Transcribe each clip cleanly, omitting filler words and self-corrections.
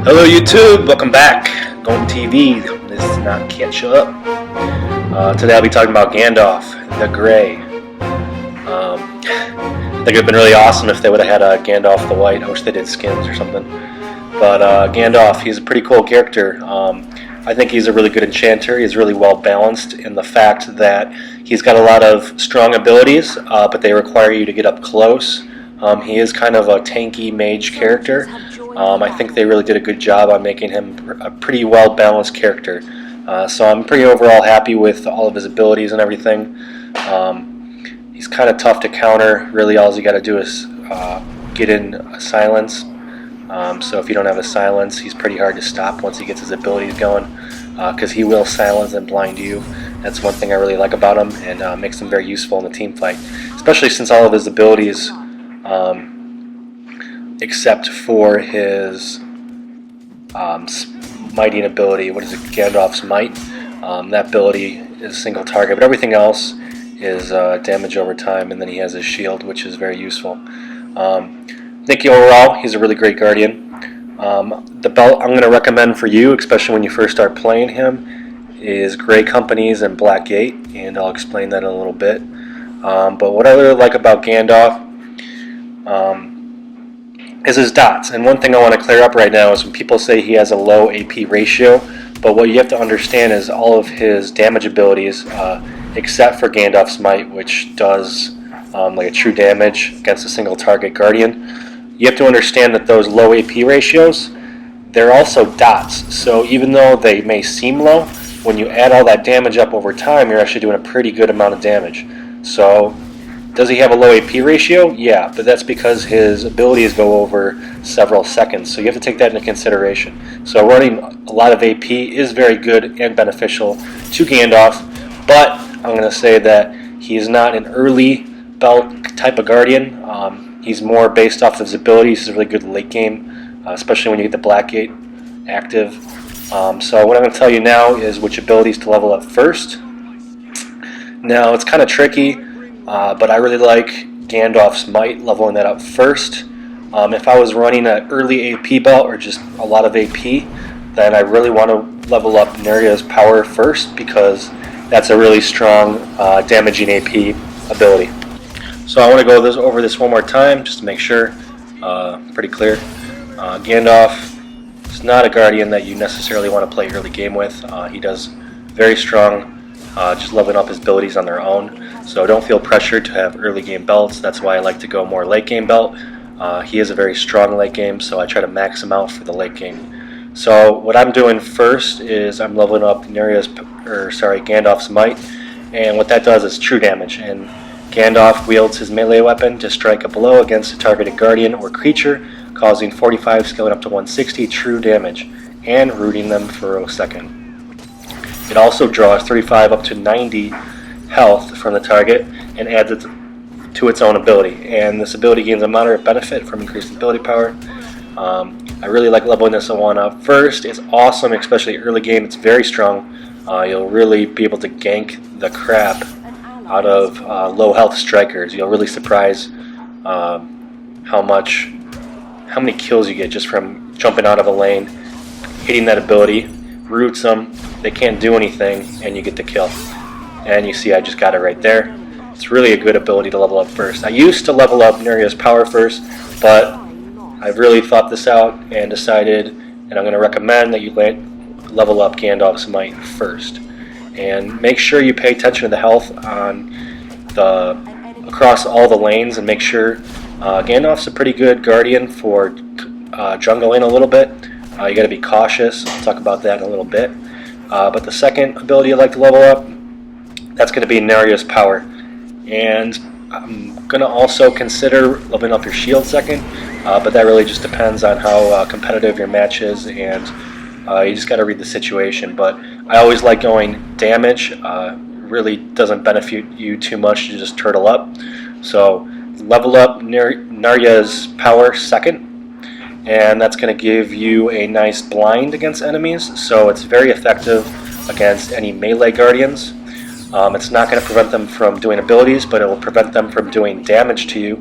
Hello YouTube, welcome back. GOMEtv, this is not catch up. Today I'll be talking about Gandalf, the Grey. I think it would have been really awesome if they would have had a Gandalf the White. I wish they did skins or something. But Gandalf, he's a pretty cool character. I think he's a really good enchanter. He's really well balanced in the fact that he's got a lot of strong abilities, but they require you to get up close. He is kind of a tanky mage character. I think they really did a good job on making him a pretty well balanced character. So I'm pretty overall happy with all of his abilities and everything. He's kind of tough to counter. Really all you got to do is get in a silence. So if you don't have a silence, he's pretty hard to stop once he gets his abilities going, because he will silence and blind you. That's one thing I really like about him, and makes him very useful in the team fight, especially since all of his abilities, except for his smiting ability, what is it, Gandalf's Might, that ability is single target, but everything else is damage over time, and then he has his shield, which is very useful. I think overall, he's a really great Guardian. The belt I'm going to recommend for you, especially when you first start playing him, is Grey Companies and Black Gate, and I'll explain that in a little bit. But what I really like about Gandalf is his dots. And one thing I want to clear up right now is when people say he has a low AP ratio, but what you have to understand is all of his damage abilities, except for Gandalf's Might, which does like a true damage against a single target Guardian. You have to understand that those low AP ratios, they're also dots. So even though they may seem low, when you add all that damage up over time, you're actually doing a pretty good amount of damage. So does he have a low AP ratio? Yeah, but that's because his abilities go over several seconds. So you have to take that into consideration. So running a lot of AP is very good and beneficial to Gandalf, but I'm going to say that he is not an early belt type of Guardian. He's more based off of his abilities. He's a really good late game, especially when you get the Black Gate active. So what I'm going to tell you now is which abilities to level up first. Now it's kind of tricky, but I really like Gandalf's Might, leveling that up first. If I was running an early AP belt or just a lot of AP, then I really want to level up Nargas Power first, because that's a really strong damaging AP ability. So I want to go over this one more time just to make sure, pretty clear. Gandalf is not a Guardian that you necessarily want to play early game with. He does very strong, just leveling up his abilities on their own. So don't feel pressured to have early game belts. That's why I like to go more late game belt. He is a very strong late game, so I try to max him out for the late game. So what I'm doing first is I'm leveling up Gandalf's Might, and what that does is true damage. And Gandalf wields his melee weapon to strike a blow against a targeted Guardian or creature, causing 45 scaling up to 160 true damage, and rooting them for a second. It also draws 35 up to 90 health from the target and adds it to its own ability. And this ability gains a moderate benefit from increased ability power. I really like leveling this one up first. It's awesome, especially early game. It's very strong. You'll really be able to gank the crap out of low health strikers. You'll really surprise how many kills you get just from jumping out of a lane, hitting that ability, roots them, they can't do anything, and you get the kill. And you see I just got it right there. It's really a good ability to level up first. I used to level up Nargas Power first, but I've really thought this out and decided, and I'm going to recommend that you level up Gandalf's Might first. And make sure you pay attention to the health on across all the lanes, and make sure Gandalf's a pretty good Guardian for jungling a little bit. You got to be cautious. I'll talk about that in a little bit. But the second ability I'd like to level up, that's going to be Nargas Power. And I'm going to also consider leveling up your shield second, but that really just depends on how competitive your match is, and you just got to read the situation. But I always like going damage. Really doesn't benefit you too much to just turtle up. So level up Nargas Power second, and that's going to give you a nice blind against enemies. So it's very effective against any melee Guardians. It's not going to prevent them from doing abilities, but it will prevent them from doing damage to you.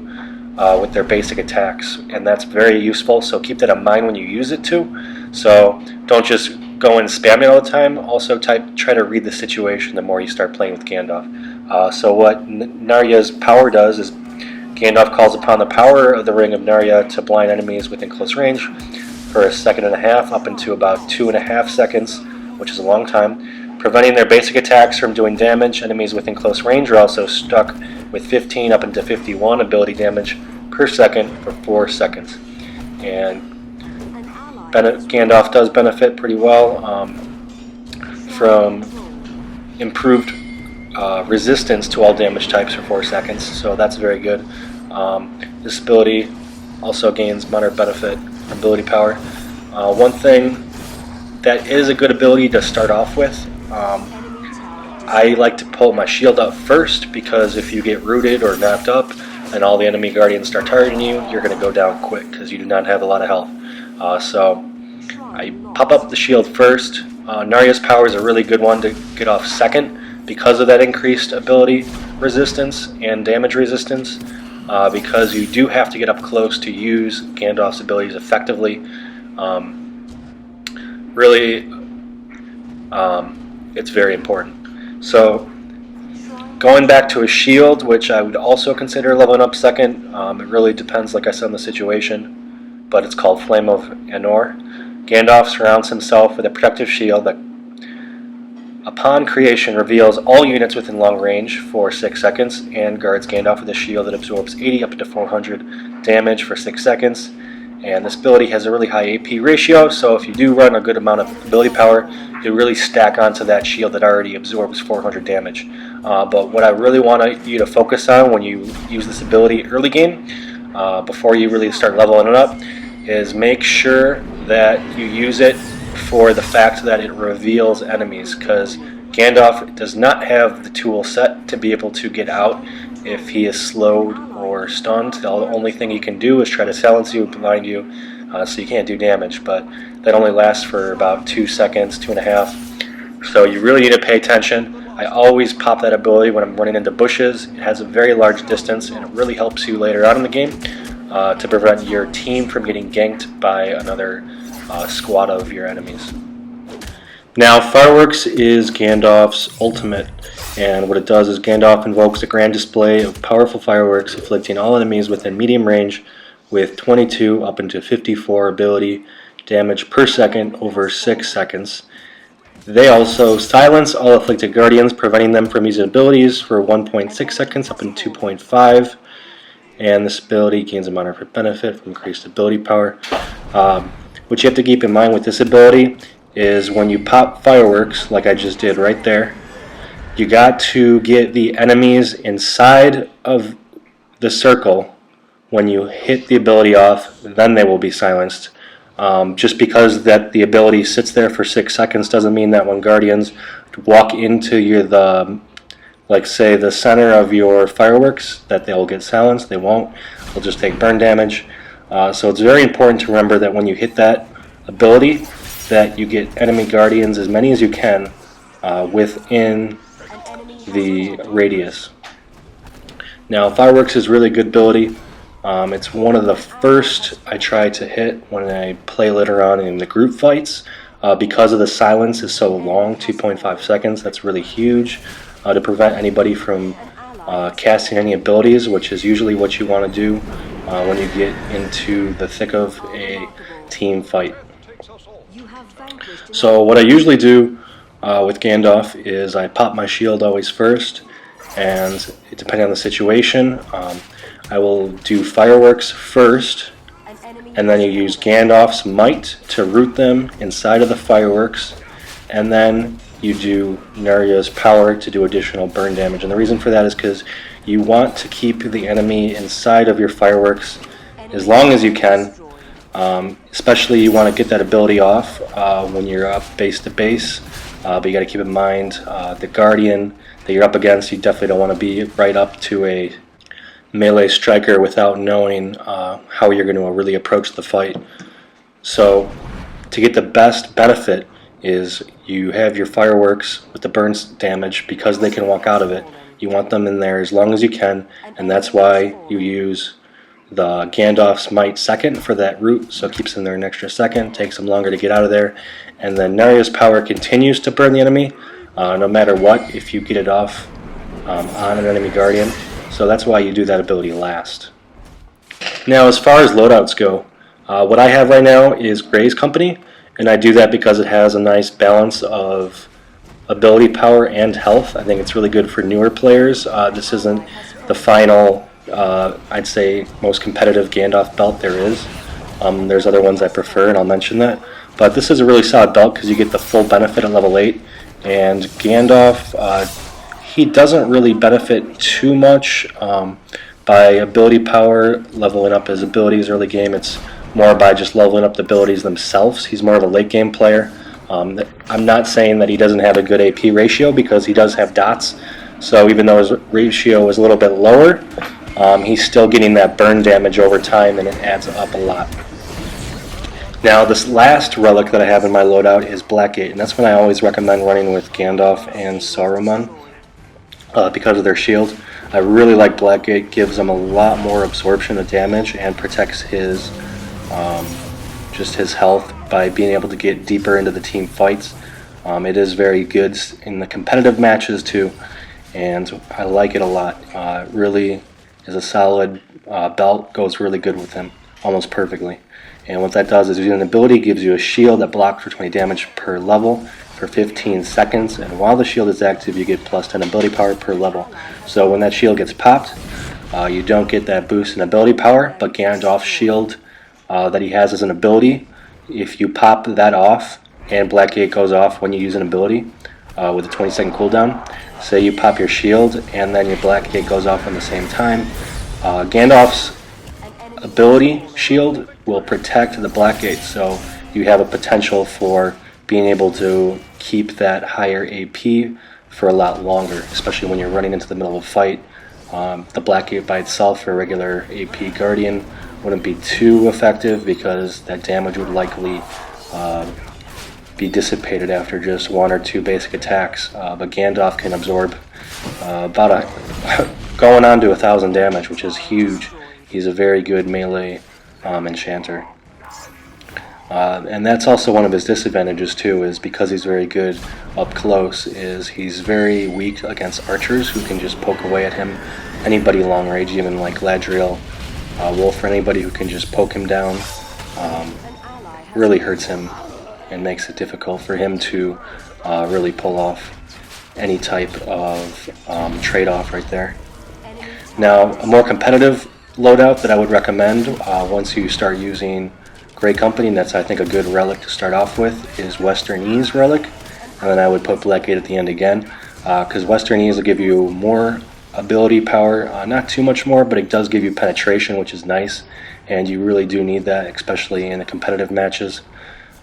with their basic attacks, and that's very useful, so keep that in mind when you use it too. So don't just go and spam it all the time. Also try to read the situation the more you start playing with Gandalf. So what Narga's Power does is Gandalf calls upon the power of the Ring of Narya to blind enemies within close range for a second and a half up into about 2.5 seconds, which is a long time, preventing their basic attacks from doing damage. Enemies within close range are also stuck with 15 up into 51 ability damage per second for 4 seconds. And Gandalf does benefit pretty well from improved resistance to all damage types for 4 seconds, so that's very good. This ability also gains minor benefit from ability power. One thing that is a good ability to start off with, I like to pull my shield up first, because if you get rooted or knocked up and all the enemy guardians start targeting you, you're going to go down quick because you do not have a lot of health. So I pop up the shield first. Narga's Power is a really good one to get off second because of that increased ability resistance and damage resistance, because you do have to get up close to use Gandalf's abilities effectively. Really, it's very important. So going back to a shield, which I would also consider leveling up second, it really depends, like I said, on the situation, but it's called Flame of Anor. Gandalf surrounds himself with a protective shield that, upon creation, reveals all units within long range for 6 seconds and guards Gandalf with a shield that absorbs 80 up to 400 damage for 6 seconds. And this ability has a really high AP ratio, so if you do run a good amount of ability power, you really stack onto that shield that already absorbs 400 damage. But what I really want you to focus on when you use this ability early game, before you really start leveling it up, is make sure that you use it for the fact that it reveals enemies, because Gandalf does not have the tool set to be able to get out if he is slowed or stunned. The only thing he can do is try to silence you, blind you, so you can't do damage, but that only lasts for about 2 seconds, 2.5. So you really need to pay attention. I always pop that ability when I'm running into bushes. It has a very large distance, and it really helps you later on in the game to prevent your team from getting ganked by another squad of your enemies. Now, Fireworks is Gandalf's ultimate, and what it does is Gandalf invokes a grand display of powerful fireworks, afflicting all enemies within medium range with 22 up into 54 ability damage per second over 6 seconds. They also silence all afflicted guardians, preventing them from using abilities for 1.6 seconds up in 2.5. And this ability gains a minor benefit from increased ability power. What you have to keep in mind with this ability is when you pop fireworks, like I just did right there, you got to get the enemies inside of the circle. When you hit the ability off, then they will be silenced. Just because that the ability sits there for 6 seconds doesn't mean that when guardians walk into like say the center of your fireworks, that they'll get silenced. They won't. They'll just take burn damage. So it's very important to remember that when you hit that ability, that you get enemy guardians, as many as you can, within the radius. Now, Fireworks is really good ability. It's one of the first I try to hit when I play later on in the group fights. Because of the silence is so long, 2.5 seconds, that's really huge to prevent anybody from casting any abilities, which is usually what you want to do when you get into the thick of a team fight. So what I usually do with Gandalf is I pop my shield always first, and depending on the situation, I will do Fireworks first, and then you use Gandalf's Might to root them inside of the fireworks, and then you do Narga's Power to do additional burn damage. And the reason for that is because you want to keep the enemy inside of your fireworks as long as you can. Especially you want to get that ability off when you're up base to base, but you got to keep in mind the Guardian that you're up against. You definitely don't want to be right up to a melee striker without knowing how you're going to really approach the fight. So to get the best benefit is you have your fireworks with the burn damage because they can walk out of it. You want them in there as long as you can, and that's why you use the Gandalf's Might second for that root, so it keeps him there an extra second, takes him longer to get out of there. And then Nargas Power continues to burn the enemy, no matter what, if you get it off on an enemy Guardian. So that's why you do that ability last. Now, as far as loadouts go, what I have right now is Gray's Company, and I do that because it has a nice balance of ability power and health. I think it's really good for newer players. This isn't the final, I'd say, most competitive Gandalf belt there is. There's other ones I prefer, and I'll mention that. But this is a really solid belt because you get the full benefit at level 8. And Gandalf, he doesn't really benefit too much by ability power, leveling up his abilities early game. It's more by just leveling up the abilities themselves. He's more of a late game player. I'm not saying that he doesn't have a good AP ratio, because he does have dots. So even though his ratio is a little bit lower, he's still getting that burn damage over time, and it adds up a lot. Now, this last relic that I have in my loadout is Blackgate, and that's when I always recommend running with Gandalf and Saruman because of their shield. I really like Blackgate. Gives him a lot more absorption of damage and protects his just his health by being able to get deeper into the team fights. It is very good in the competitive matches too, and I like it a lot. It really is a solid belt, goes really good with him, almost perfectly. And what that does is using an ability gives you a shield that blocks for 20 damage per level for 15 seconds, and while the shield is active you get plus 10 ability power per level. So when that shield gets popped, you don't get that boost in ability power, but Gandalf's shield that he has as an ability, if you pop that off and Blackgate goes off when you use an ability with a 20-second cooldown, say you pop your shield and then your Blackgate goes off at the same time, Gandalf's ability shield will protect the Blackgate, so you have a potential for being able to keep that higher AP for a lot longer, especially when you're running into the middle of a fight. The Blackgate by itself for a regular AP Guardian wouldn't be too effective because that damage would likely be dissipated after just 1 or 2 basic attacks. But Gandalf can absorb going on to 1,000 damage, which is huge. He's a very good melee enchanter. And that's also one of his disadvantages too, is because he's very good up close, is he's very weak against archers who can just poke away at him. Anybody long range, even like Ladriel, Wolf, or anybody who can just poke him down, really hurts him and makes it difficult for him to really pull off any type of trade-off right there. Now, a more competitive loadout that I would recommend once you start using Grey Company, and that's I think a good relic to start off with, is Western Ease relic, and then I would put Blackgate at the end again, because Western Ease will give you more ability power, not too much more, but it does give you penetration, which is nice, and you really do need that, especially in the competitive matches.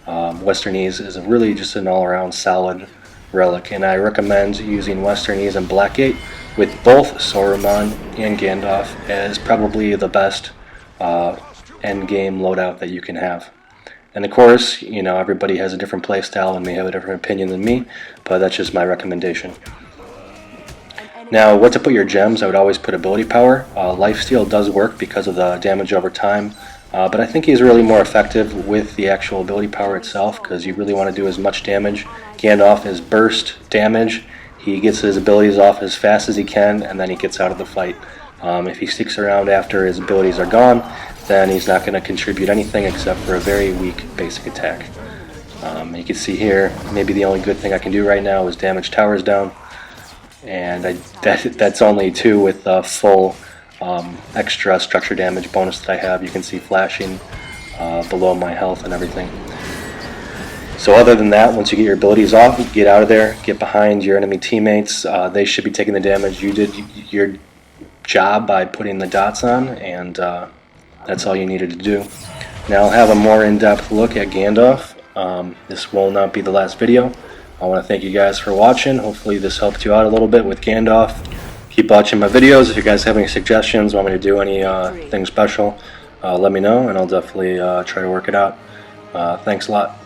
Western Ease is really just an all-around solid relic, and I recommend using Western Ease and Blackgate with both Saruman and Gandalf as probably the best end game loadout that you can have. And of course, you know, everybody has a different play style and may have a different opinion than me, but that's just my recommendation. Now, what to put your gems, I would always put ability power. Lifesteal does work because of the damage over time, but I think he's really more effective with the actual ability power itself, because you really want to do as much damage. Gandalf is burst damage. He gets his abilities off as fast as he can, and then he gets out of the fight. If he sticks around after his abilities are gone, then he's not going to contribute anything except for a very weak basic attack. You can see here, maybe the only good thing I can do right now is damage towers down, and that's only 2 with the full extra structure damage bonus that I have. You can see flashing below my health and everything. So other than that, once you get your abilities off, you get out of there, get behind your enemy teammates. They should be taking the damage. You did your job by putting the dots on, and that's all you needed to do. Now I'll have a more in-depth look at Gandalf. This will not be the last video. I want to thank you guys for watching. Hopefully this helped you out a little bit with Gandalf. Keep watching my videos. If you guys have any suggestions, want me to do anything special, let me know, and I'll definitely try to work it out. Thanks a lot.